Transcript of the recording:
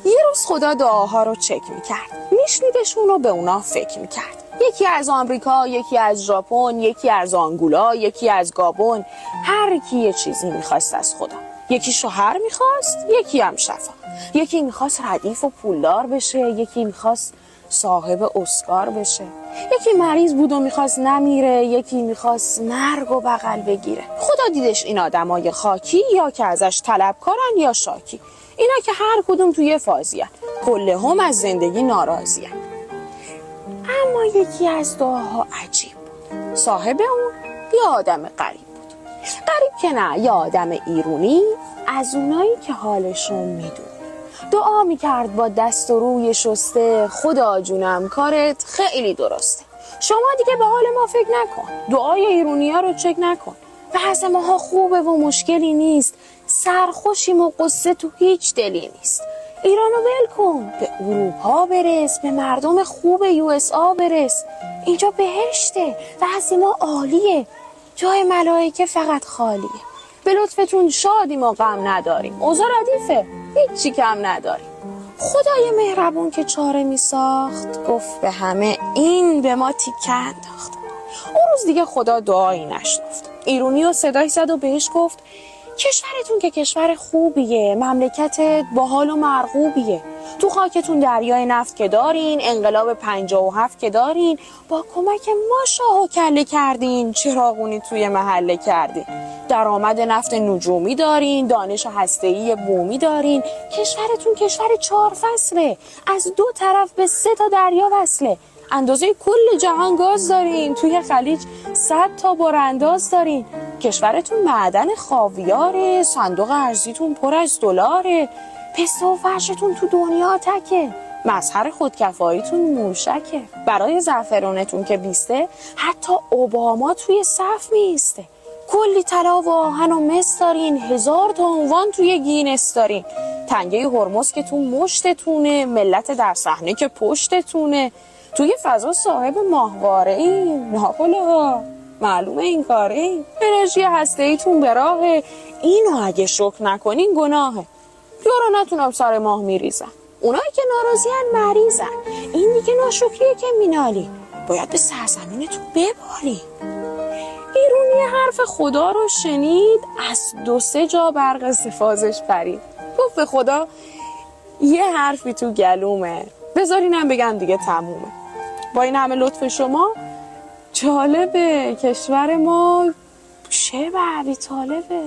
یه روز خدا دعاها رو چک میکرد، میشنیدشون و به اونا فکر میکرد. یکی از آمریکا، یکی از ژاپن، یکی از آنگولا، یکی از گابون، هر کی یه چیزی میخواست از خدا. یکی شوهر میخواست، یکی هم شفا. یکی میخواست ردیف و پولدار بشه، یکی میخواست صاحب اسکار بشه. یکی مریض بود و میخواست نمیره، یکی میخواست مرگ و بغل بگیره. خدا دیدش این آدمای خاکی یا که ازش طلبکارن یا شاکی، اینا که هر کدوم توی فازیان، کلهم از زندگی ناراضیان. اما یکی از دعاها عجیب بود. صاحب اون یه آدم غریب بود. غریب که نه، یه آدم ایرونی، از اونایی که حالشون میدونی. دعا میکرد با دست و روی شسته، خدا جونم کارت خیلی درسته. شما دیگه به حال ما فکر نکن، دعای ایرونی ها رو چک نکن. وضع ماها خوبه و مشکلی نیست، سرخوشیم و قصه تو هیچ دلی نیست. ایرانو ول کن، به اروپا برس، به مردم خوب USA برس. اینجا بهشته، وضع ما عالیه، جای ملائکه فقط خالیه. به لطفتون شادیم و غم نداریم، اوضاع ردیفه، هیچی کم نداریم. خدای مهربون که چاره می ساخت، گفت به همه این به ما تیکه انداخت. اون روز دیگه خدا دعایی نشنفت. ایرونی و صدای زد و بهش گفت کشورتون که کشور خوبیه، مملکتت باحال و مرغوبیه، تو خاکتون دریای نفت که دارین، انقلاب 57 که دارین، با کمک ما شاه و کله کردین، چراغونی توی محله کردین، درآمد نفت نجومی دارین، دانش هسته‌ای بومی دارین، کشورتون کشور 4 فصله، از 2 طرف به 3 تا دریا وصله، اندازه کل جهان گاز دارین، توی خلیج 100 تا برانداز دارین، کشورتون معدن خاویاره، صندوق ارزیتون پر از دلاره، پسته و فرشتون تو دنیا تکه، مظهر خودکفاییتون موشکه، برای زعفرونتون که بیسته حتی اوباما توی صف میسته، کلی طلا و آهن و مس دارین، 1000 تا عنوان توی گینس دارین، تنگه هرمز که تو مشتتونه، ملت در صحنه که پشتتونه، توی فضا صاحب ماهواره این، ناقلا معلومه این کاره این، انرژی هسته‌ایتون به راهه، اینو اگه شکر نکنین گناهه. یارو نتونم سر ماه میریزن، اونایی که ناراضیان مریضن، این دیگه ناشکریه که مینالی، باید به سرزمینتون ببالی. ایرونی حرف خدا رو شنید، از 2-3 جا برق استفازش پرید، گفت به خدا یه حرفی تو گلومه، بذارینم بگم دیگه تمومه. با این همه لطف شما جالبه، کشور ما چه بعدی طالبه.